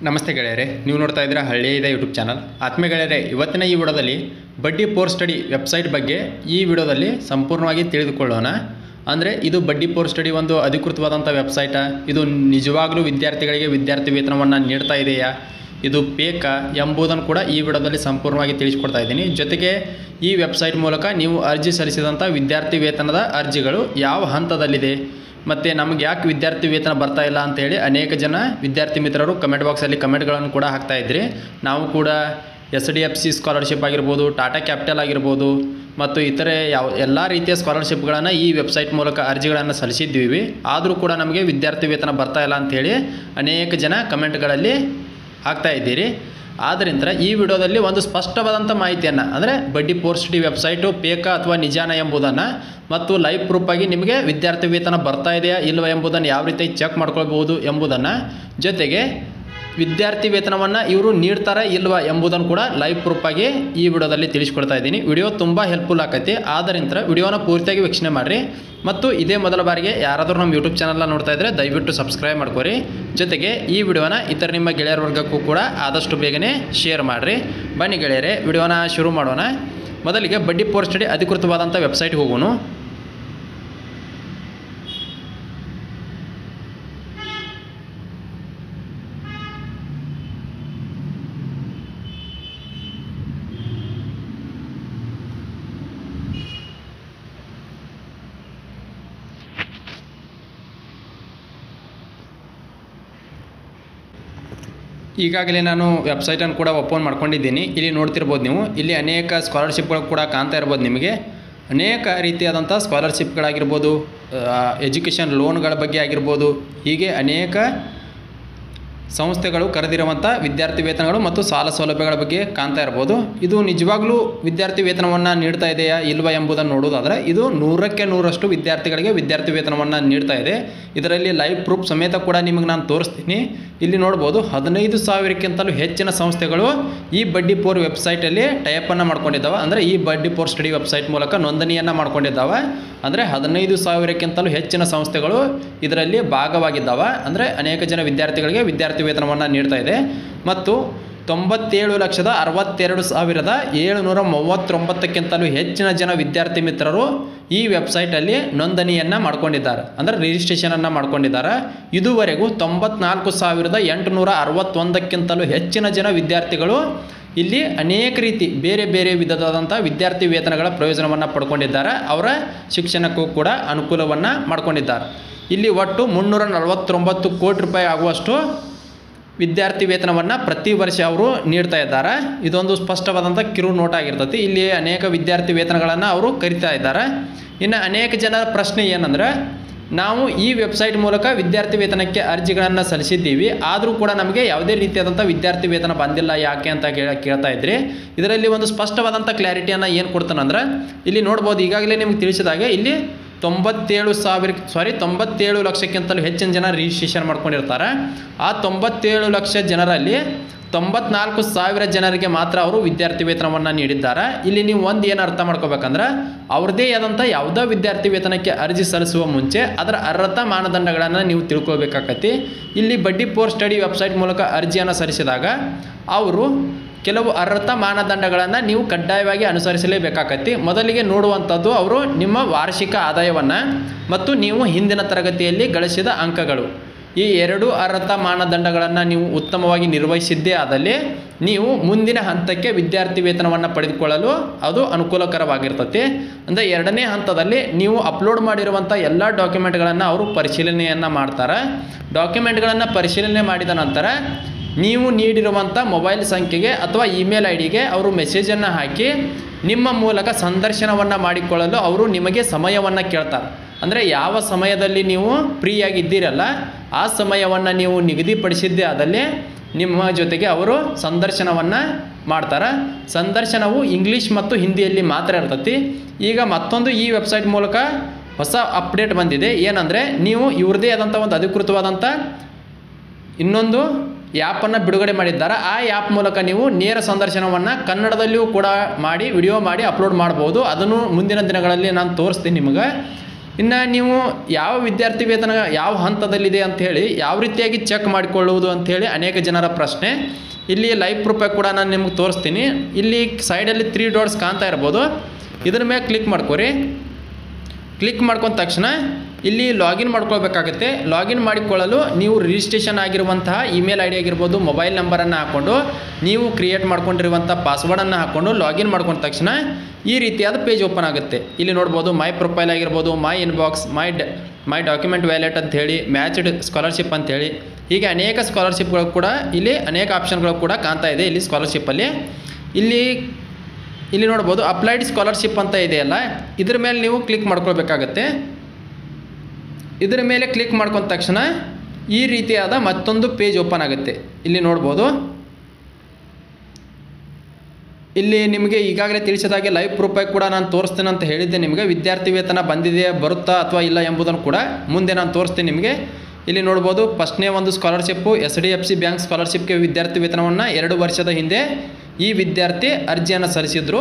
ನಮಸ್ತೆ ಗೆಳೆಯರೆ, ನೀವು ನೋಡ್ತಾ ಇದ್ದೀರಾ ಹಳ್ಳಿಯಿದೆ ಯೂಟ್ಯೂಬ್ ಚಾನಲ್. ಆತ್ಮೀಯ ಗೆಳೆಯರೆ, ಇವತ್ತಿನ ಈ ವಿಡಿಯೋದಲ್ಲಿ ಬಡ್ಡಿ ಪೋರ್ ಸ್ಟಡಿ ವೆಬ್ಸೈಟ್ ಬಗ್ಗೆ ಈ ವಿಡಿಯೋದಲ್ಲಿ ಸಂಪೂರ್ಣವಾಗಿ ತಿಳಿದುಕೊಳ್ಳೋಣ. ಅಂದರೆ ಇದು ಬಡ್ಡಿ ಪೋರ್ ಸ್ಟಡಿ ಒಂದು ಅಧಿಕೃತವಾದಂಥ ವೆಬ್ಸೈಟಾ? ಇದು ನಿಜವಾಗಲೂ ವಿದ್ಯಾರ್ಥಿಗಳಿಗೆ ವಿದ್ಯಾರ್ಥಿ ವೇತನವನ್ನು ನೀಡ್ತಾ ಇದೆಯಾ? ಇದು ಬೇಕಾ ಎಂಬುದನ್ನು ಕೂಡ ಈ ವಿಡಿಯೋದಲ್ಲಿ ಸಂಪೂರ್ಣವಾಗಿ ತಿಳಿಸ್ಕೊಡ್ತಾ ಇದ್ದೀನಿ. ಜೊತೆಗೆ ಈ ವೆಬ್ಸೈಟ್ ಮೂಲಕ ನೀವು ಅರ್ಜಿ ಸಲ್ಲಿಸಿದಂಥ ವಿದ್ಯಾರ್ಥಿ ವೇತನದ ಅರ್ಜಿಗಳು ಯಾವ ಹಂತದಲ್ಲಿದೆ ಮತ್ತು ನಮಗೆ ಯಾಕೆ ವಿದ್ಯಾರ್ಥಿ ವೇತನ ಬರ್ತಾ ಇಲ್ಲ ಅಂತೇಳಿ ಅನೇಕ ಜನ ವಿದ್ಯಾರ್ಥಿ ಮಿತ್ರರು ಕಮೆಂಟ್ ಬಾಕ್ಸಲ್ಲಿ ಕಮೆಂಟ್ಗಳನ್ನು ಕೂಡ ಹಾಕ್ತಾಯಿದ್ರಿ. ನಾವು ಕೂಡ SDFC ಸ್ಕಾಲರ್ಶಿಪ್ ಆಗಿರ್ಬೋದು, ಟಾಟಾ ಕ್ಯಾಪಿಟಲ್ ಆಗಿರ್ಬೋದು ಮತ್ತು ಇತರೆ ಎಲ್ಲ ರೀತಿಯ ಸ್ಕಾಲರ್ಶಿಪ್ಗಳನ್ನು ಈ ವೆಬ್ಸೈಟ್ ಮೂಲಕ ಅರ್ಜಿಗಳನ್ನು ಸಲ್ಲಿಸಿದ್ದೀವಿ. ಆದರೂ ಕೂಡ ನಮಗೆ ವಿದ್ಯಾರ್ಥಿ ವೇತನ ಬರ್ತಾ ಇಲ್ಲ ಅಂಥೇಳಿ ಅನೇಕ ಜನ ಕಮೆಂಟ್ಗಳಲ್ಲಿ ಹಾಕ್ತಾಯಿದ್ದೀರಿ. ಆದ್ದರಿಂದ ಈ ವಿಡಿಯೋದಲ್ಲಿ ಒಂದು ಸ್ಪಷ್ಟವಾದಂಥ ಮಾಹಿತಿಯನ್ನು, ಅಂದರೆ ಬಡ್ಡಿ ಪೋರ್ ಸ್ಟಡಿ ವೆಬ್ಸೈಟು ಫೇಕಾ ಅಥವಾ ನಿಜಾನ ಎಂಬುದನ್ನು ಮತ್ತು ಲೈವ್ ಪ್ರೂಫಾಗಿ ನಿಮಗೆ ವಿದ್ಯಾರ್ಥಿ ವೇತನ ಬರ್ತಾ ಇದೆಯಾ ಇಲ್ವಾ ಎಂಬುದನ್ನು ಯಾವ ರೀತಿ ಚೆಕ್ ಮಾಡ್ಕೊಳ್ಬೋದು ಎಂಬುದನ್ನು, ಜೊತೆಗೆ ವಿದ್ಯಾರ್ಥಿ ವೇತನವನ್ನು ಇವರು ನೀಡ್ತಾರೆ ಇಲ್ವಾ ಎಂಬುದನ್ನು ಕೂಡ ಲೈವ್ ಪ್ರೂಫಾಗಿ ಈ ವಿಡಿಯೋದಲ್ಲಿ ತಿಳಿಸ್ಕೊಡ್ತಾ ಇದ್ದೀನಿ. ವಿಡಿಯೋ ತುಂಬ ಹೆಲ್ಪ್ಫುಲ್ ಆಕೈತಿ. ಆದ್ದರಿಂದ ವಿಡಿಯೋನ ಪೂರ್ತಿಯಾಗಿ ವೀಕ್ಷಣೆ ಮಾಡಿರಿ. ಮತ್ತು ಇದೇ ಮೊದಲ ಬಾರಿಗೆ ಯಾರಾದರೂ ನಮ್ಮ ಯೂಟ್ಯೂಬ್ ಚಾನಲ್ನ ನೋಡ್ತಾ ಇದ್ದರೆ ದಯವಿಟ್ಟು ಸಬ್ಸ್ಕ್ರೈಬ್ ಮಾಡ್ಕೊರಿ. ಜೊತೆಗೆ ಈ ವಿಡಿಯೋನ ಇತರ ನಿಮ್ಮ ಗೆಳೆಯರ ವರ್ಗಕ್ಕೂ ಕೂಡ ಆದಷ್ಟು ಬೇಗನೆ ಶೇರ್ ಮಾಡಿರಿ. ಬನ್ನಿ ಗೆಳೆಯರೆ, ವಿಡಿಯೋನ ಶುರು ಮಾಡೋಣ. ಮೊದಲಿಗೆ ಬಡ್ಡಿ ಪೋರ್ ಸ್ಟಡಿ ಅಧಿಕೃತವಾದಂಥ ವೆಬ್ಸೈಟ್ಗೆ ಹೋಗೋಣ. ಈಗಾಗಲೇ ನಾನು ವೆಬ್ಸೈಟನ್ನು ಕೂಡ ಓಪನ್ ಮಾಡ್ಕೊಂಡಿದ್ದೀನಿ. ಇಲ್ಲಿ ನೋಡ್ತಿರ್ಬೋದು ನೀವು, ಇಲ್ಲಿ ಅನೇಕ ಸ್ಕಾಲರ್ಶಿಪ್ಗಳು ಕೂಡ ಕಾಣ್ತಾ ಇರ್ಬೋದು ನಿಮಗೆ. ಅನೇಕ ರೀತಿಯಾದಂಥ ಸ್ಕಾಲರ್ಶಿಪ್ಗಳಾಗಿರ್ಬೋದು, ಎಜುಕೇಷನ್ ಲೋನ್ಗಳ ಬಗ್ಗೆ ಆಗಿರ್ಬೋದು, ಹೀಗೆ ಅನೇಕ ಸಂಸ್ಥೆಗಳು ಕರೆದಿರುವಂಥ ವಿದ್ಯಾರ್ಥಿ ವೇತನಗಳು ಮತ್ತು ಸಾಲ ಸೌಲಭ್ಯಗಳ ಬಗ್ಗೆ ಕಾಣ್ತಾ ಇರ್ಬೋದು. ಇದು ನಿಜವಾಗ್ಲೂ ವಿದ್ಯಾರ್ಥಿ ವೇತನವನ್ನು ನೀಡ್ತಾ ಇದೆಯಾ ಇಲ್ವಾ ಎಂಬುದನ್ನು ನೋಡೋದಾದರೆ ಇದು 100ಕ್ಕೆ 100ರಷ್ಟು ವಿದ್ಯಾರ್ಥಿಗಳಿಗೆ ವಿದ್ಯಾರ್ಥಿ ವೇತನವನ್ನು ನೀಡ್ತಾ ಇದೆ. ಇದರಲ್ಲಿ ಲೈವ್ ಪ್ರೂಫ್ ಸಮೇತ ಕೂಡ ನಿಮಗೆ ನಾನು ತೋರಿಸ್ತೀನಿ. ಇಲ್ಲಿ ನೋಡ್ಬೋದು 15,000ಕ್ಕಿಂತಲೂ ಹೆಚ್ಚಿನ ಸಂಸ್ಥೆಗಳು ಈ ಬಡ್ಡಿ ಪೋರ್ ವೆಬ್ಸೈಟಲ್ಲಿ ಟೈಪನ್ನು ಮಾಡ್ಕೊಂಡಿದ್ದಾವೆ. ಅಂದರೆ ಈ ಬಡ್ಡಿ ಪೋರ್ ಸ್ಟಡಿ ವೆಬ್ಸೈಟ್ ಮೂಲಕ ನೋಂದಣಿಯನ್ನು ಮಾಡ್ಕೊಂಡಿದ್ದಾವೆ. ಅಂದರೆ 15,000ಕ್ಕಿಂತಲೂ ಹೆಚ್ಚಿನ ಸಂಸ್ಥೆಗಳು ಇದರಲ್ಲಿ ಭಾಗವಾಗಿದ್ದಾವೆ. ಅಂದರೆ ಅನೇಕ ಜನ ವಿದ್ಯಾರ್ಥಿಗಳಿಗೆ ವಿದ್ಯಾರ್ಥಿ ವೇತನವನ್ನು ನೀಡ್ತಾ ಇದೆ. ಮತ್ತು 97,62,739ಕ್ಕಿಂತಲೂ ಹೆಚ್ಚಿನ ಜನ ವಿದ್ಯಾರ್ಥಿ ಮಿತ್ರರು ಈ ವೆಬ್ಸೈಟಲ್ಲಿ ನೋಂದಣಿಯನ್ನು ಮಾಡ್ಕೊಂಡಿದ್ದಾರೆ, ಅಂದರೆ ರಿಜಿಸ್ಟ್ರೇಷನನ್ನು ಮಾಡ್ಕೊಂಡಿದ್ದಾರೆ. ಇದುವರೆಗೂ 94,861ಕ್ಕಿಂತಲೂ ಹೆಚ್ಚಿನ ಜನ ವಿದ್ಯಾರ್ಥಿಗಳು ಇಲ್ಲಿ ಅನೇಕ ರೀತಿ ಬೇರೆ ಬೇರೆ ವಿಧವಾದಂಥ ವಿದ್ಯಾರ್ಥಿ ವೇತನಗಳ ಪ್ರಯೋಜನವನ್ನು ಪಡ್ಕೊಂಡಿದ್ದಾರೆ. ಅವರ ಶಿಕ್ಷಣಕ್ಕೂ ಕೂಡ ಅನುಕೂಲವನ್ನು ಮಾಡ್ಕೊಂಡಿದ್ದಾರೆ. ಇಲ್ಲಿ ಒಟ್ಟು 349 ಕೋಟಿ ರೂಪಾಯಿ ಆಗುವಷ್ಟು ವಿದ್ಯಾರ್ಥಿ ವೇತನವನ್ನು ಪ್ರತಿ ವರ್ಷ ಅವರು ನೀಡ್ತಾ ಇದ್ದಾರೆ. ಇದೊಂದು ಸ್ಪಷ್ಟವಾದಂಥ ಕಿರು ನೋಟ್ ಆಗಿರ್ತೈತಿ. ಇಲ್ಲಿ ಅನೇಕ ವಿದ್ಯಾರ್ಥಿ ವೇತನಗಳನ್ನು ಅವರು ಕರಿತಾ ಇದ್ದಾರೆ. ಇನ್ನು ಅನೇಕ ಜನರ ಪ್ರಶ್ನೆ ಏನಂದರೆ, ನಾವು ಈ ವೆಬ್ಸೈಟ್ ಮೂಲಕ ವಿದ್ಯಾರ್ಥಿ ವೇತನಕ್ಕೆ ಅರ್ಜಿಗಳನ್ನು ಸಲ್ಲಿಸಿದ್ದೀವಿ, ಆದರೂ ಕೂಡ ನಮಗೆ ಯಾವುದೇ ರೀತಿಯಾದಂಥ ವಿದ್ಯಾರ್ಥಿ ವೇತನ ಬಂದಿಲ್ಲ ಯಾಕೆ ಅಂತ ಕೇಳ್ತಾ ಇದ್ರಿ. ಇದರಲ್ಲಿ ಒಂದು ಸ್ಪಷ್ಟವಾದಂಥ ಕ್ಲಾರಿಟಿಯನ್ನು ಏನು ಕೊಡ್ತಾನಂದ್ರೆ, ಇಲ್ಲಿ ನೋಡ್ಬೋದು, ಈಗಾಗಲೇ ನಿಮ್ಗೆ ತಿಳಿಸಿದಾಗೆ ಇಲ್ಲಿ 97 ಲಕ್ಷಕ್ಕಿಂತಲೂ ಹೆಚ್ಚಿನ ಜನ ರಿಜಿಸ್ಟ್ರೇಷನ್ ಮಾಡ್ಕೊಂಡಿರ್ತಾರೆ. ಆ 97 ಲಕ್ಷ ಜನರಲ್ಲಿ 94,000 ಜನರಿಗೆ ಮಾತ್ರ ಅವರು ವಿದ್ಯಾರ್ಥಿ ವೇತನವನ್ನು ನೀಡಿದ್ದಾರೆ. ಇಲ್ಲಿ ನೀವು ಒಂದು ಏನು ಅರ್ಥ ಮಾಡ್ಕೋಬೇಕಂದ್ರೆ, ಅವ್ರದ್ದೇ ಆದಂಥ ಯಾವುದೋ ವಿದ್ಯಾರ್ಥಿ ವೇತನಕ್ಕೆ ಅರ್ಜಿ ಸಲ್ಲಿಸುವ ಮುಂಚೆ ಅದರ ಅರ್ಹತಾ ಮಾನದಂಡಗಳನ್ನು ನೀವು ತಿಳ್ಕೊಳ್ಬೇಕಾಗತ್ತೆ. ಇಲ್ಲಿ ಬಡ್ಡಿ ಪೋರ್ ಸ್ಟಡಿ ವೆಬ್ಸೈಟ್ ಮೂಲಕ ಅರ್ಜಿಯನ್ನು ಸಲ್ಲಿಸಿದಾಗ ಅವರು ಕೆಲವು ಅರ್ಹತಾ ಮಾನದಂಡಗಳನ್ನು ನೀವು ಕಡ್ಡಾಯವಾಗಿ ಅನುಸರಿಸಲೇಬೇಕಾಗತ್ತೆ. ಮೊದಲಿಗೆ ನೋಡುವಂಥದ್ದು ಅವರು ನಿಮ್ಮ ವಾರ್ಷಿಕ ಆದಾಯವನ್ನು ಮತ್ತು ನೀವು ಹಿಂದಿನ ತರಗತಿಯಲ್ಲಿ ಗಳಿಸಿದ ಅಂಕಗಳು. ಈ ಎರಡು ಅರ್ಹತಾ ಮಾನದಂಡಗಳನ್ನು ನೀವು ಉತ್ತಮವಾಗಿ ನಿರ್ವಹಿಸಿದ್ದೇ ಆದಲ್ಲಿ ನೀವು ಮುಂದಿನ ಹಂತಕ್ಕೆ ವಿದ್ಯಾರ್ಥಿ ವೇತನವನ್ನು ಪಡೆದುಕೊಳ್ಳಲು ಅದು ಅನುಕೂಲಕರವಾಗಿರ್ತದೆ. ಅಂದರೆ ಎರಡನೇ ಹಂತದಲ್ಲಿ ನೀವು ಅಪ್ಲೋಡ್ ಮಾಡಿರುವಂಥ ಎಲ್ಲ ಡಾಕ್ಯುಮೆಂಟ್ಗಳನ್ನು ಅವರು ಪರಿಶೀಲನೆಯನ್ನು ಮಾಡ್ತಾರೆ. ಡಾಕ್ಯುಮೆಂಟ್ಗಳನ್ನು ಪರಿಶೀಲನೆ ಮಾಡಿದ ನಂತರ ನೀವು ನೀಡಿರುವಂಥ ಮೊಬೈಲ್ ಸಂಖ್ಯೆಗೆ ಅಥವಾ ಇಮೇಲ್ ಐಡಿಗೆ ಅವರು ಮೆಸೇಜನ್ನು ಹಾಕಿ ನಿಮ್ಮ ಮೂಲಕ ಸಂದರ್ಶನವನ್ನು ಮಾಡಿಕೊಳ್ಳಲು ಅವರು ನಿಮಗೆ ಸಮಯವನ್ನು ಕೇಳ್ತಾರೆ. ಅಂದರೆ ಯಾವ ಸಮಯದಲ್ಲಿ ನೀವು ಫ್ರೀಯಾಗಿದ್ದೀರಲ್ಲ ಆ ಸಮಯವನ್ನು ನೀವು ನಿಗದಿಪಡಿಸಿದ್ದೇ ಆದಲ್ಲಿ ನಿಮ್ಮ ಜೊತೆಗೆ ಅವರು ಸಂದರ್ಶನವನ್ನು ಮಾಡ್ತಾರೆ. ಸಂದರ್ಶನವು ಇಂಗ್ಲೀಷ್ ಮತ್ತು ಹಿಂದಿಯಲ್ಲಿ ಮಾತ್ರ ಇರ್ತೈತಿ. ಈಗ ಮತ್ತೊಂದು ಈ ವೆಬ್ಸೈಟ್ ಮೂಲಕ ಹೊಸ ಅಪ್ಡೇಟ್ ಬಂದಿದೆ. ಏನಂದರೆ, ನೀವು ಇವ್ರದ್ದೇ ಆದಂಥ ಒಂದು ಅಧಿಕೃತವಾದಂಥ ಇನ್ನೊಂದು ಆ್ಯಪನ್ನು ಬಿಡುಗಡೆ ಮಾಡಿದ್ದಾರೆ. ಆ ಆ್ಯಪ್ ಮೂಲಕ ನೀವು ನೇರ ಸಂದರ್ಶನವನ್ನು ಕನ್ನಡದಲ್ಲಿಯೂ ಕೂಡ ಮಾಡಿ ವಿಡಿಯೋ ಮಾಡಿ ಅಪ್ಲೋಡ್ ಮಾಡ್ಬೋದು. ಅದನ್ನು ಮುಂದಿನ ದಿನಗಳಲ್ಲಿ ನಾನು ತೋರಿಸ್ತೀನಿ ನಿಮಗೆ. ಇನ್ನು ನೀವು ಯಾವ ವಿದ್ಯಾರ್ಥಿ ವೇತನ ಯಾವ ಹಂತದಲ್ಲಿದೆ ಅಂಥೇಳಿ ಯಾವ ರೀತಿಯಾಗಿ ಚೆಕ್ ಮಾಡಿಕೊಳ್ಳುವುದು ಅಂಥೇಳಿ ಅನೇಕ ಜನರ ಪ್ರಶ್ನೆ. ಇಲ್ಲಿ ಲೈವ್ ಪ್ರೂಫ್ ಕೂಡ ನಾನು ನಿಮ್ಗೆ ತೋರಿಸ್ತೀನಿ. ಇಲ್ಲಿ ಸೈಡಲ್ಲಿ 3 ಡಾಟ್ಸ್ ಕಾಣ್ತಾ ಇರ್ಬೋದು, ಇದ್ರ ಮೇಲೆ ಕ್ಲಿಕ್ ಮಾಡ್ಕೊರಿ. ಕ್ಲಿಕ್ ಮಾಡ್ಕೊಂಡ ತಕ್ಷಣ ಇಲ್ಲಿ ಲಾಗಿನ್ ಮಾಡ್ಕೊಳ್ಬೇಕಾಗುತ್ತೆ. ಲಾಗಿನ್ ಮಾಡಿಕೊಳ್ಳಲು ನೀವು ರಿಜಿಸ್ಟ್ರೇಷನ್ ಆಗಿರುವಂತಹ ಇಮೇಲ್ ಐ ಡಿ ಆಗಿರ್ಬೋದು, ಮೊಬೈಲ್ ನಂಬರನ್ನು ಹಾಕ್ಕೊಂಡು ನೀವು ಕ್ರಿಯೇಟ್ ಮಾಡ್ಕೊಂಡಿರುವಂಥ ಪಾಸ್ವರ್ಡನ್ನು ಹಾಕ್ಕೊಂಡು ಲಾಗಿನ್ ಮಾಡ್ಕೊಂಡ ತಕ್ಷಣ ಈ ರೀತಿಯಾದ ಪೇಜ್ ಓಪನ್ ಆಗುತ್ತೆ. ಇಲ್ಲಿ ನೋಡ್ಬೋದು ಮೈ ಪ್ರೊಫೈಲ್ ಆಗಿರ್ಬೋದು, ಮೈ ಇನ್ಬಾಕ್ಸ್, ಮೈ ಡಾಕ್ಯುಮೆಂಟ್ ವ್ಯಾಲೆಟ್ ಅಂಥೇಳಿ, ಮ್ಯಾಚ್ಡ್ ಸ್ಕಾಲರ್ಶಿಪ್ ಅಂಥೇಳಿ, ಹೀಗೆ ಅನೇಕ ಸ್ಕಾಲರ್ಶಿಪ್ಗಳು ಕೂಡ ಇಲ್ಲಿ ಅನೇಕ ಆಪ್ಷನ್ಗಳು ಕೂಡ ಕಾಣ್ತಾ ಇದೆ. ಇಲ್ಲಿ ಸ್ಕಾಲರ್ಶಿಪ್ಪಲ್ಲಿ ಇಲ್ಲಿ ನೋಡ್ಬೋದು ಅಪ್ಲೈಡ್ ಸ್ಕಾಲರ್ಶಿಪ್ ಅಂತ ಇದೆಯಲ್ಲ, ಇದ್ರ ಮೇಲೆ ನೀವು ಕ್ಲಿಕ್ ಮಾಡ್ಕೊಳ್ಬೇಕಾಗತ್ತೆ. ಇದರ ಮೇಲೆ ಕ್ಲಿಕ್ ಮಾಡ್ಕೊಂಡ ತಕ್ಷಣ ಈ ರೀತಿಯಾದ ಮತ್ತೊಂದು ಪೇಜ್ ಓಪನ್ ಆಗುತ್ತೆ. ಇಲ್ಲಿ ನೋಡ್ಬೋದು, ಇಲ್ಲಿ ನಿಮಗೆ ಈಗಾಗಲೇ ತಿಳಿಸಿದಾಗೆ ಲೈವ್ ಪ್ರೂಫ್ ಕೂಡ ನಾನು ತೋರಿಸ್ತೇನೆ ಅಂತ ಹೇಳಿದ್ದೆ ನಿಮಗೆ. ವಿದ್ಯಾರ್ಥಿ ವೇತನ ಬಂದಿದೆಯಾ, ಬರುತ್ತಾ ಅಥವಾ ಇಲ್ಲ ಎಂಬುದನ್ನು ಕೂಡ ಮುಂದೆ ನಾನು ತೋರಿಸ್ತೀನಿ ನಿಮಗೆ. ಇಲ್ಲಿ ನೋಡ್ಬೋದು ಫಸ್ಟ್ನೇ ಒಂದು ಸ್ಕಾಲರ್ಶಿಪ್ಪು HDFC ಬ್ಯಾಂಕ್ ಸ್ಕಾಲರ್ಶಿಪ್ಗೆ ವಿದ್ಯಾರ್ಥಿ ವೇತನವನ್ನು 2 ವರ್ಷದ ಹಿಂದೆ ಈ ವಿದ್ಯಾರ್ಥಿ ಅರ್ಜಿಯನ್ನು ಸಲ್ಲಿಸಿದ್ರು.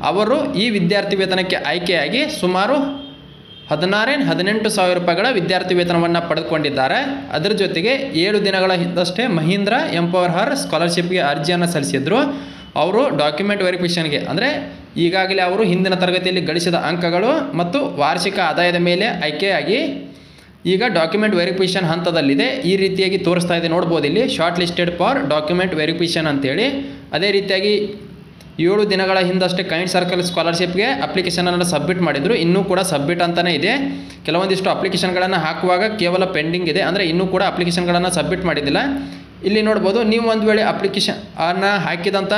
ಅವರು ಈ ವಿದ್ಯಾರ್ಥಿ ವೇತನಕ್ಕೆ ಆಯ್ಕೆಯಾಗಿ ಸುಮಾರು 18 ಸಾವಿರ ರೂಪಾಯಿಗಳ ವಿದ್ಯಾರ್ಥಿ ವೇತನವನ್ನು ಪಡೆದುಕೊಂಡಿದ್ದಾರೆ. ಅದರ ಜೊತೆಗೆ 7 ದಿನಗಳ ಹಿಂದಷ್ಟೇ ಮಹೀಂದ್ರ ಎಂಪವರ್ ಹರ್ ಸ್ಕಾಲರ್ಶಿಪ್ಗೆ ಅರ್ಜಿಯನ್ನು ಸಲ್ಲಿಸಿದ್ರು. ಅವರು ಡಾಕ್ಯುಮೆಂಟ್ ವೆರಿಫಿಕೇಷನ್ಗೆ ಅಂದರೆ ಈಗಾಗಲೇ ಅವರು ಹಿಂದಿನ ತರಗತಿಯಲ್ಲಿ ಗಳಿಸಿದ ಅಂಕಗಳು ಮತ್ತು ವಾರ್ಷಿಕ ಆದಾಯದ ಮೇಲೆ ಆಯ್ಕೆಯಾಗಿ ಈಗ ಡಾಕ್ಯುಮೆಂಟ್ ವೆರಿಫಿಕೇಷನ್ ಹಂತದಲ್ಲಿದೆ. ಈ ರೀತಿಯಾಗಿ ತೋರಿಸ್ತಾ ಇದೆ ನೋಡ್ಬೋದು ಇಲ್ಲಿ, short listed for document verification ಅಂತೇಳಿ. ಅದೇ ರೀತಿಯಾಗಿ 7 ದಿನಗಳ ಹಿಂದಷ್ಟೇ ಕೈಂಡ್ ಸರ್ಕಲ್ ಸ್ಕಾಲರ್ಶಿಪ್ಗೆ ಅಪ್ಲಿಕೇಶನನ್ನು ಸಬ್ಮಿಟ್ ಮಾಡಿದರು. ಇನ್ನೂ ಕೂಡ ಸಬ್ಮಿಟ್ ಅಂತಲೇ ಇದೆ. ಕೆಲವೊಂದಿಷ್ಟು ಅಪ್ಲಿಕೇಶನ್ಗಳನ್ನು ಹಾಕುವಾಗ ಕೇವಲ ಪೆಂಡಿಂಗ್ ಇದೆ, ಅಂದರೆ ಇನ್ನೂ ಕೂಡ ಅಪ್ಲಿಕೇಶನ್ಗಳನ್ನು ಸಬ್ಮಿಟ್ ಮಾಡಿದ್ದಿಲ್ಲ. ಇಲ್ಲಿ ನೋಡ್ಬೋದು, ನೀವು ಒಂದು ವೇಳೆ ಅಪ್ಲಿಕೇಶನ್ನ ಹಾಕಿದಂಥ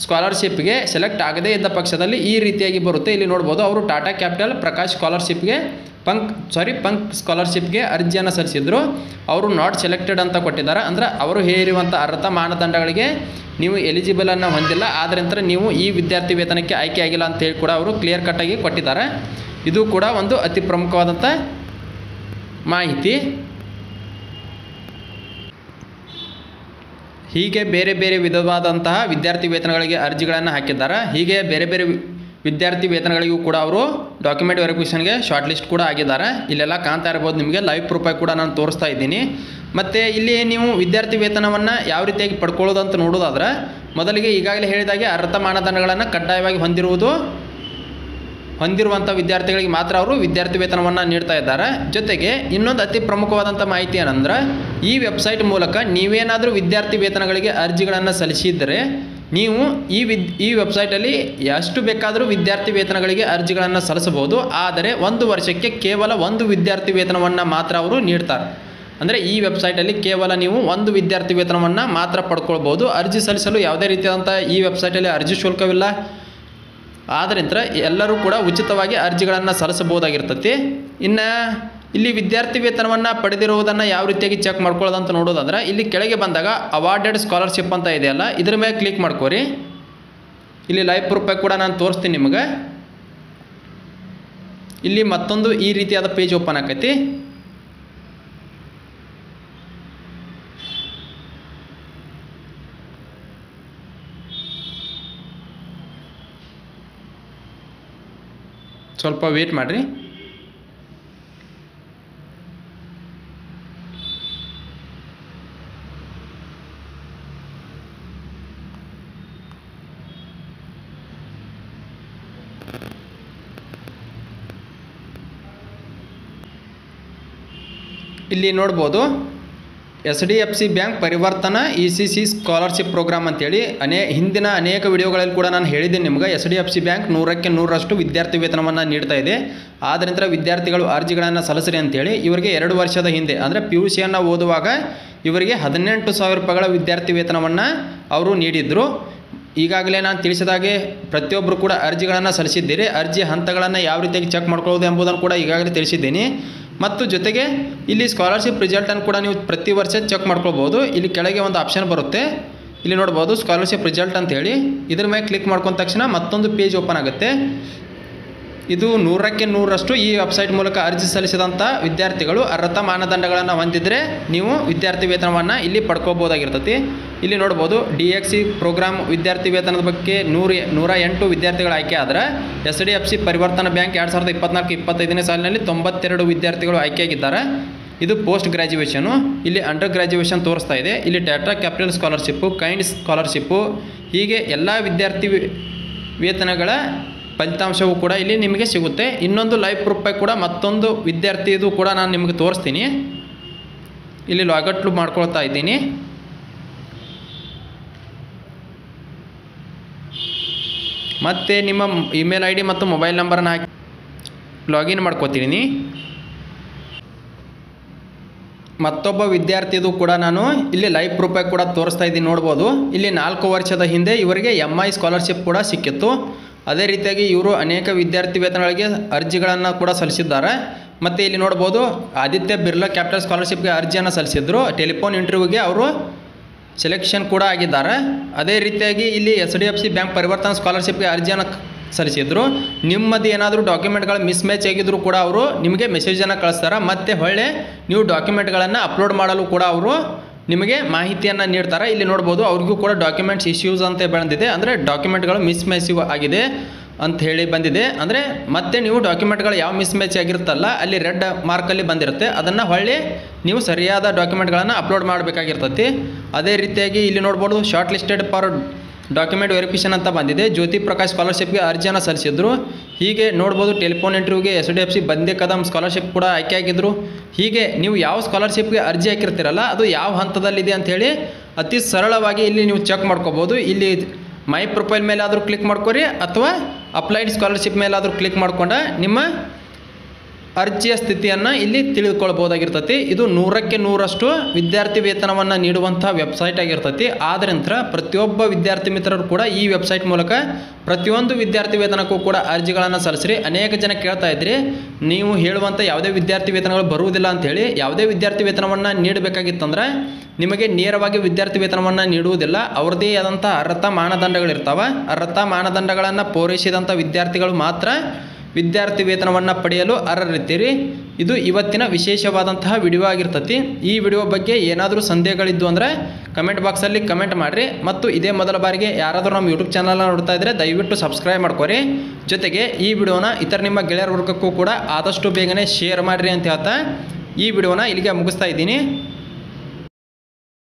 ಸ್ಕಾಲರ್ಶಿಪ್ಗೆ ಸೆಲೆಕ್ಟ್ ಆಗದೇ ಇದ್ದ ಪಕ್ಷದಲ್ಲಿ ಈ ರೀತಿಯಾಗಿ ಬರುತ್ತೆ. ಇಲ್ಲಿ ನೋಡ್ಬೋದು, ಅವರು ಟಾಟಾ ಕ್ಯಾಪಿಟಲ್ ಪ್ರಕಾಶ್ ಸ್ಕಾಲರ್ಶಿಪ್ಗೆ ಪಂಕ್ ಸ್ಕಾಲರ್ಶಿಪ್ಗೆ ಅರ್ಜಿಯನ್ನು ಸಲ್ಲಿಸಿದ್ರು. ಅವರು ನಾಟ್ ಸೆಲೆಕ್ಟೆಡ್ ಅಂತ ಕೊಟ್ಟಿದ್ದಾರೆ. ಅಂದರೆ ಅವರು ಹೇರಿರುವಂಥ ಅರ್ಹತಾ ಮಾನದಂಡಗಳಿಗೆ ನೀವು ಎಲಿಜಿಬಲನ್ನು ಹೊಂದಿಲ್ಲ, ಆದ್ದರಿಂದ ನೀವು ಈ ವಿದ್ಯಾರ್ಥಿ ವೇತನಕ್ಕೆ ಆಯ್ಕೆ ಆಗಿಲ್ಲ ಅಂತೇಳಿ ಕೂಡ ಅವರು ಕ್ಲಿಯರ್ ಕಟ್ಟಾಗಿ ಕೊಟ್ಟಿದ್ದಾರೆ. ಇದು ಕೂಡ ಒಂದು ಅತಿ ಪ್ರಮುಖವಾದಂಥ ಮಾಹಿತಿ. ಹೀಗೆ ಬೇರೆ ಬೇರೆ ವಿಧವಾದಂತಹ ವಿದ್ಯಾರ್ಥಿ ವೇತನಗಳಿಗೆ ಅರ್ಜಿಗಳನ್ನು ಹಾಕಿದ್ದಾರೆ. ಹೀಗೆ ಬೇರೆ ಬೇರೆ ವಿದ್ಯಾರ್ಥಿ ವೇತನಗಳಿಗೂ ಕೂಡ ಅವರು ಡಾಕ್ಯುಮೆಂಟ್ ವೆರಿಫಿಕೇಷನ್ಗೆ ಶಾರ್ಟ್ ಲಿಸ್ಟ್ ಕೂಡ ಆಗಿದ್ದಾರೆ. ಇಲ್ಲೆಲ್ಲ ಕಾಣ್ತಾ ಇರ್ಬೋದು ನಿಮಗೆ, ಲೈವ್ ಪ್ರೂಫ್ ಕೂಡ ನಾನು ತೋರಿಸ್ತಾ ಇದ್ದೀನಿ. ಮತ್ತು ಇಲ್ಲಿ ನೀವು ವಿದ್ಯಾರ್ಥಿ ವೇತನವನ್ನು ಯಾವ ರೀತಿಯಾಗಿ ಪಡ್ಕೊಳ್ಳೋದು ಅಂತ ನೋಡೋದಾದ್ರೆ, ಮೊದಲಿಗೆ ಈಗಾಗಲೇ ಹೇಳಿದಾಗೆ ಅರ್ಹತಾ ಮಾನದಂಡಗಳನ್ನು ಕಡ್ಡಾಯವಾಗಿ ಹೊಂದಿರುವಂಥ ವಿದ್ಯಾರ್ಥಿಗಳಿಗೆ ಮಾತ್ರ ಅವರು ವಿದ್ಯಾರ್ಥಿ ವೇತನವನ್ನು ನೀಡ್ತಾ ಇದ್ದಾರೆ. ಜೊತೆಗೆ ಇನ್ನೊಂದು ಅತಿ ಪ್ರಮುಖವಾದಂಥ ಮಾಹಿತಿ ಏನಂದ್ರೆ, ಈ ವೆಬ್ಸೈಟ್ ಮೂಲಕ ನೀವೇನಾದರೂ ವಿದ್ಯಾರ್ಥಿ ವೇತನಗಳಿಗೆ ಅರ್ಜಿಗಳನ್ನು ಸಲ್ಲಿಸಿದರೆ ನೀವು ಈ ವೆಬ್ಸೈಟಲ್ಲಿ ಎಷ್ಟು ಬೇಕಾದರೂ ವಿದ್ಯಾರ್ಥಿ ವೇತನಗಳಿಗೆ ಅರ್ಜಿಗಳನ್ನು ಸಲ್ಲಿಸಬಹುದು. ಆದರೆ 1 ವರ್ಷಕ್ಕೆ ಕೇವಲ 1 ವಿದ್ಯಾರ್ಥಿ ವೇತನವನ್ನು ಮಾತ್ರ ಅವರು ನೀಡ್ತಾರೆ. ಅಂದರೆ ಈ ವೆಬ್ಸೈಟಲ್ಲಿ ಕೇವಲ ನೀವು 1 ವಿದ್ಯಾರ್ಥಿ ವೇತನವನ್ನು ಮಾತ್ರ ಪಡ್ಕೊಳ್ಬೋದು. ಅರ್ಜಿ ಸಲ್ಲಿಸಲು ಯಾವುದೇ ರೀತಿಯಾದಂಥ ಈ ವೆಬ್ಸೈಟಲ್ಲಿ ಅರ್ಜಿ ಶುಲ್ಕವಿಲ್ಲ. ಆದ್ದರಿಂದ ಎಲ್ಲರೂ ಕೂಡ ಉಚಿತವಾಗಿ ಅರ್ಜಿಗಳನ್ನು ಸಲ್ಲಿಸಬಹುದಾಗಿರ್ತೈತಿ. ಇನ್ನು ಇಲ್ಲಿ ವಿದ್ಯಾರ್ಥಿ ವೇತನವನ್ನು ಪಡೆದಿರುವುದನ್ನು ಯಾವ ರೀತಿಯಾಗಿ ಚೆಕ್ ಮಾಡ್ಕೊಳ್ಳೋದಂತ ನೋಡೋದಂದ್ರೆ, ಇಲ್ಲಿ ಕೆಳಗೆ ಬಂದಾಗ ಅವಾರ್ಡೆಡ್ ಸ್ಕಾಲರ್ಶಿಪ್ ಅಂತ ಇದೆಯಲ್ಲ, ಇದ್ರ ಮೇಲೆ ಕ್ಲಿಕ್ ಮಾಡ್ಕೋರಿ. ಇಲ್ಲಿ ಲೈವ್ ಪ್ರೂಫ್ ಕೂಡ ನಾನು ತೋರಿಸ್ತೀನಿ ನಿಮಗೆ. ಇಲ್ಲಿ ಮತ್ತೊಂದು ಈ ರೀತಿಯಾದ ಪೇಜ್ ಓಪನ್ ಆಕೈತಿ. ಸ್ವಲ್ಪ ವೇಟ್ ಮಾಡಿರಿ. ಇಲ್ಲಿ ನೋಡ್ಬೋದು, HDFC ಬ್ಯಾಂಕ್ ಪರಿವರ್ತನಾ ECC ಸ್ಕಾಲರ್ಶಿಪ್ ಪ್ರೋಗ್ರಾಮ್ ಅಂತೇಳಿ ಹಿಂದಿನ ಅನೇಕ ವಿಡಿಯೋಗಳಲ್ಲಿ ಕೂಡ ನಾನು ಹೇಳಿದ್ದೀನಿ ನಿಮಗೆ. HDFC ಬ್ಯಾಂಕ್ 100ಕ್ಕೆ 100ರಷ್ಟು ವಿದ್ಯಾರ್ಥಿ ವೇತನವನ್ನು ನೀಡ್ತಾ ಇದೆ. ಆದ್ದರಿಂದ ವಿದ್ಯಾರ್ಥಿಗಳು ಅರ್ಜಿಗಳನ್ನು ಸಲ್ಲಿಸ್ರಿ ಅಂತೇಳಿ ಇವರಿಗೆ 2 ವರ್ಷದ ಹಿಂದೆ ಅಂದರೆ PUCಯನ್ನು ಓದುವಾಗ ಇವರಿಗೆ 18,000 ರೂಪಾಯಿಗಳ ವಿದ್ಯಾರ್ಥಿ ವೇತನವನ್ನು ಅವರು ನೀಡಿದ್ರು. ಈಗಾಗಲೇ ನಾನು ತಿಳಿಸಿದಾಗೆ ಪ್ರತಿಯೊಬ್ಬರು ಕೂಡ ಅರ್ಜಿಗಳನ್ನು ಸಲ್ಲಿಸಿದ್ದೀರಿ. ಅರ್ಜಿ ಹಂತಗಳನ್ನು ಯಾವ ರೀತಿಯಾಗಿ ಚೆಕ್ ಮಾಡ್ಕೊಳ್ಳೋದು ಎಂಬುದನ್ನು ಕೂಡ ಈಗಾಗಲೇ ತಿಳಿಸಿದ್ದೀನಿ. ಮತ್ತು ಜೊತೆಗೆ ಇಲ್ಲಿ ಸ್ಕಾಲರ್ಶಿಪ್ ರಿಸಲ್ಟನ್ನು ಕೂಡ ನೀವು ಪ್ರತಿ ವರ್ಷ ಚೆಕ್ ಮಾಡ್ಕೊಳ್ಬೋದು. ಇಲ್ಲಿ ಕೆಳಗೆ ಒಂದು ಆಪ್ಷನ್ ಬರುತ್ತೆ, ಇಲ್ಲಿ ನೋಡ್ಬೋದು ಸ್ಕಾಲರ್ಶಿಪ್ ರಿಸಲ್ಟ್ ಅಂತ ಹೇಳಿ. ಇದ್ರ ಮೇಲೆ ಕ್ಲಿಕ್ ಮಾಡ್ಕೊಂಡ ತಕ್ಷಣ ಮತ್ತೊಂದು ಪೇಜ್ ಓಪನ್ ಆಗುತ್ತೆ. ಇದು 100ಕ್ಕೆ 100ರಷ್ಟು ಈ ವೆಬ್ಸೈಟ್ ಮೂಲಕ ಅರ್ಜಿ ಸಲ್ಲಿಸಿದಂಥ ವಿದ್ಯಾರ್ಥಿಗಳು ಅರ್ಹತಾ ಮಾನದಂಡಗಳನ್ನು ಹೊಂದಿದ್ರೆ ನೀವು ವಿದ್ಯಾರ್ಥಿ ವೇತನವನ್ನು ಇಲ್ಲಿ ಪಡ್ಕೋಬೋದಾಗಿರ್ತೈತಿ. ಇಲ್ಲಿ ನೋಡ್ಬೋದು DXC ಪ್ರೋಗ್ರಾಮ್ ವಿದ್ಯಾರ್ಥಿ ವೇತನದ ಬಗ್ಗೆ 108 ವಿದ್ಯಾರ್ಥಿಗಳು ಆಯ್ಕೆ ಆದರೆ SDFC ಪರಿವರ್ತನಾ ಬ್ಯಾಂಕ್ 2024-25ನೇ ಸಾಲಿನಲ್ಲಿ 92 ವಿದ್ಯಾರ್ಥಿಗಳು ಆಯ್ಕೆಯಾಗಿದ್ದಾರೆ. ಇದು ಪೋಸ್ಟ್ ಗ್ರ್ಯಾಜುಯೇಷನು. ಇಲ್ಲಿ ಅಂಡರ್ ಗ್ರ್ಯಾಜುಯೇಷನ್ ತೋರಿಸ್ತಾ ಇದೆ. ಇಲ್ಲಿ Tata capital scholarship, kind scholarship, ಹೀಗೆ ಎಲ್ಲ ವಿದ್ಯಾರ್ಥಿ ವೇತನಗಳ ಫಲಿತಾಂಶವೂ ಕೂಡ ಇಲ್ಲಿ ನಿಮಗೆ ಸಿಗುತ್ತೆ. ಇನ್ನೊಂದು ಲೈವ್ ಪ್ರೂಫ್ ಕೂಡ ಮತ್ತೊಂದು ವಿದ್ಯಾರ್ಥಿದು ಕೂಡ ನಾನು ನಿಮಗೆ ತೋರಿಸ್ತೀನಿ. ಇಲ್ಲಿ ಲಾಗೌಟ್ ಮಾಡ್ಕೊಳ್ತಾ ಇದ್ದೀನಿ. ಮತ್ತು ನಿಮ್ಮ ಇಮೇಲ್ ID ಮತ್ತು ಮೊಬೈಲ್ ನಂಬರನ್ನು ಹಾಕಿ ಲಾಗಿನ್ ಮಾಡ್ಕೋತೀನಿ. ಮತ್ತೊಬ್ಬ ವಿದ್ಯಾರ್ಥಿದು ಕೂಡ ನಾನು ಇಲ್ಲಿ ಲೈವ್ ಪ್ರೂಫ್ ಕೂಡ ತೋರಿಸ್ತಾ ಇದ್ದೀನಿ. ನೋಡ್ಬೋದು ಇಲ್ಲಿ 4 ವರ್ಷದ ಹಿಂದೆ ಇವರಿಗೆ MI ಸ್ಕಾಲರ್ಶಿಪ್ ಕೂಡ ಸಿಕ್ಕಿತ್ತು. ಅದೇ ರೀತಿಯಾಗಿ ಇವರು ಅನೇಕ ವಿದ್ಯಾರ್ಥಿ ವೇತನಗಳಿಗೆ ಅರ್ಜಿಗಳನ್ನು ಕೂಡ ಸಲ್ಲಿಸಿದ್ದಾರೆ. ಮತ್ತು ಇಲ್ಲಿ ನೋಡ್ಬೋದು ಆದಿತ್ಯ ಬಿರ್ಲಾ ಕ್ಯಾಪಿಟಲ್ ಸ್ಕಾಲರ್ಶಿಪ್ಗೆ ಅರ್ಜಿಯನ್ನು ಸಲ್ಲಿಸಿದ್ರು. ಟೆಲಿಫೋನ್ ಇಂಟರ್ವ್ಯೂಗೆ ಅವರು ಸೆಲೆಕ್ಷನ್ ಕೂಡ ಆಗಿದ್ದಾರೆ. ಅದೇ ರೀತಿಯಾಗಿ ಇಲ್ಲಿ SDFC ಬ್ಯಾಂಕ್ ಪರಿವರ್ತನಾ ಸ್ಕಾಲರ್ಶಿಪ್ಗೆ ಅರ್ಜಿಯನ್ನು ಸಲ್ಲಿಸಿದ್ರು. ನಿಮ್ಮದು ಏನಾದರೂ ಡಾಕ್ಯುಮೆಂಟ್ಗಳು ಮಿಸ್ಮ್ಯಾಚ್ ಆಗಿದ್ರು ಕೂಡ ಅವರು ನಿಮಗೆ ಮೆಸೇಜನ್ನು ಕಳಿಸ್ತಾರೆ. ಮತ್ತು ಹೊಳ್ಳೆ ನೀವು ಡಾಕ್ಯುಮೆಂಟ್ಗಳನ್ನು ಅಪ್ಲೋಡ್ ಮಾಡಲು ಕೂಡ ಅವರು ನಿಮಗೆ ಮಾಹಿತಿಯನ್ನು ನೀಡ್ತಾರೆ. ಇಲ್ಲಿ ನೋಡ್ಬೋದು ಅವ್ರಿಗೂ ಕೂಡ ಡಾಕ್ಯುಮೆಂಟ್ಸ್ ಇಶ್ಯೂಸ್ ಅಂತ ಬಂದಿದೆ. ಅಂದರೆ ಡಾಕ್ಯುಮೆಂಟ್ಗಳು ಮಿಸ್ಮ್ಯಾಚ್ ಆಗಿದೆ ಅಂತ ಹೇಳಿ ಬಂದಿದೆ. ಅಂದರೆ ಮತ್ತೆ ನೀವು ಡಾಕ್ಯುಮೆಂಟ್ಗಳು ಯಾವ ಮಿಸ್ಮ್ಯಾಚ್ ಆಗಿರುತ್ತಲ್ಲ ಅಲ್ಲಿ ರೆಡ್ ಮಾರ್ಕಲ್ಲಿ ಬಂದಿರುತ್ತೆ, ಅದನ್ನು ಹೊಳ್ಳಿ ನೀವು ಸರಿಯಾದ ಡಾಕ್ಯುಮೆಂಟ್ಗಳನ್ನು ಅಪ್ಲೋಡ್ ಮಾಡಬೇಕಾಗಿರ್ತೈತಿ. ಅದೇ ರೀತಿಯಾಗಿ ಇಲ್ಲಿ ನೋಡ್ಬೋದು short listed for document verification ಅಂತ ಬಂದಿದೆ. ಜ್ಯೋತಿ ಪ್ರಕಾಶ್ ಸ್ಕಾಲರ್ಶಿಪ್ಗೆ ಅರ್ಜಿಯನ್ನು ಸಲ್ಲಿಸಿದ್ರು. ಹೀಗೆ ನೋಡ್ಬೋದು ಟೆಲಿಫೋನ್ ಇಂಟರ್ವ್ಯೂಗೆ SDFC ಬಂದೇ ಕದಮ್ ಸ್ಕಾಲರ್ಶಿಪ್ ಕೂಡ ಆಯ್ಕೆಯಾಗಿದ್ದರು. ಹೀಗೆ ನೀವು ಯಾವ ಸ್ಕಾಲರ್ಶಿಪ್ಗೆ ಅರ್ಜಿ ಹಾಕಿರ್ತೀರಲ್ಲ ಅದು ಯಾವ ಹಂತದಲ್ಲಿದೆ ಅಂಥೇಳಿ ಅತಿ ಸರಳವಾಗಿ ಇಲ್ಲಿ ನೀವು ಚೆಕ್ ಮಾಡ್ಕೋಬೋದು. ಇಲ್ಲಿ ಮೈ ಪ್ರೊಫೈಲ್ ಮೇಲೆ ಆದರೂ ಕ್ಲಿಕ್ ಮಾಡ್ಕೊರಿ ಅಥವಾ ಅಪ್ಲೈಡ್ ಸ್ಕಾಲರ್ಶಿಪ್ ಮೇಲಾದರೂ ಕ್ಲಿಕ್ ಮಾಡ್ಕೊಂಡ ನಿಮ್ಮ ಅರ್ಜಿಯ ಸ್ಥಿತಿಯನ್ನು ಇಲ್ಲಿ ತಿಳಿದುಕೊಳ್ಬೋದಾಗಿರ್ತೈತಿ. ಇದು 100ಕ್ಕೆ 100ರಷ್ಟು ವಿದ್ಯಾರ್ಥಿ ವೇತನವನ್ನು ನೀಡುವಂಥ ವೆಬ್ಸೈಟ್ ಆಗಿರ್ತೈತಿ. ಆದ್ದರಿಂದ ಪ್ರತಿಯೊಬ್ಬ ವಿದ್ಯಾರ್ಥಿ ಮಿತ್ರರು ಕೂಡ ಈ ವೆಬ್ಸೈಟ್ ಮೂಲಕ ಪ್ರತಿಯೊಂದು ವಿದ್ಯಾರ್ಥಿ ವೇತನಕ್ಕೂ ಕೂಡ ಅರ್ಜಿಗಳನ್ನು ಸಲ್ಲಿಸ್ರಿ. ಅನೇಕ ಜನ ಕೇಳ್ತಾ ಇದ್ರಿ ನೀವು ಹೇಳುವಂಥ ಯಾವುದೇ ವಿದ್ಯಾರ್ಥಿ ವೇತನಗಳು ಬರುವುದಿಲ್ಲ ಅಂಥೇಳಿ. ಯಾವುದೇ ವಿದ್ಯಾರ್ಥಿ ವೇತನವನ್ನು ನೀಡಬೇಕಾಗಿತ್ತಂದ್ರೆ ನಿಮಗೆ ನೇರವಾಗಿ ವಿದ್ಯಾರ್ಥಿ ವೇತನವನ್ನು ನೀಡುವುದಿಲ್ಲ. ಅವ್ರದ್ದೇ ಆದಂಥ ಅರ್ಹತಾ ಮಾನದಂಡಗಳಿರ್ತಾವೆ. ಅರ್ಹತಾ ಮಾನದಂಡಗಳನ್ನು ಪೂರೈಸಿದಂಥ ವಿದ್ಯಾರ್ಥಿಗಳು ಮಾತ್ರ ವಿದ್ಯಾರ್ಥಿ ವೇತನವನ್ನು ಪಡೆಯಲು ಅರ್ಹರಿದ್ದೀರಿ. ಇದು ಇವತ್ತಿನ ವಿಶೇಷವಾದಂತಹ ವಿಡಿಯೋ ಆಗಿರ್ತೈತಿ. ಈ ವಿಡಿಯೋ ಬಗ್ಗೆ ಏನಾದರೂ ಸಂದೇಹಗಳಿದ್ದು ಅಂದರೆ ಕಮೆಂಟ್ ಬಾಕ್ಸಲ್ಲಿ ಕಮೆಂಟ್ ಮಾಡಿರಿ. ಮತ್ತು ಇದೇ ಮೊದಲ ಬಾರಿಗೆ ಯಾರಾದರೂ ನಮ್ಮ ಯೂಟ್ಯೂಬ್ ಚಾನಲ್ನ ನೋಡ್ತಾ ಇದ್ದರೆ ದಯವಿಟ್ಟು ಸಬ್ಸ್ಕ್ರೈಬ್ ಮಾಡ್ಕೊರಿ. ಜೊತೆಗೆ ಈ ವಿಡಿಯೋನ ಇತರ ನಿಮ್ಮ ಗೆಳೆಯರ ವರ್ಗಕ್ಕೂ ಕೂಡ ಆದಷ್ಟು ಬೇಗನೆ ಶೇರ್ ಮಾಡಿರಿ ಅಂತ ಹೇಳ್ತಾ ಈ ವಿಡಿಯೋನ ಇಲ್ಲಿಗೆ ಮುಗಿಸ್ತಾ ಇದ್ದೀನಿ.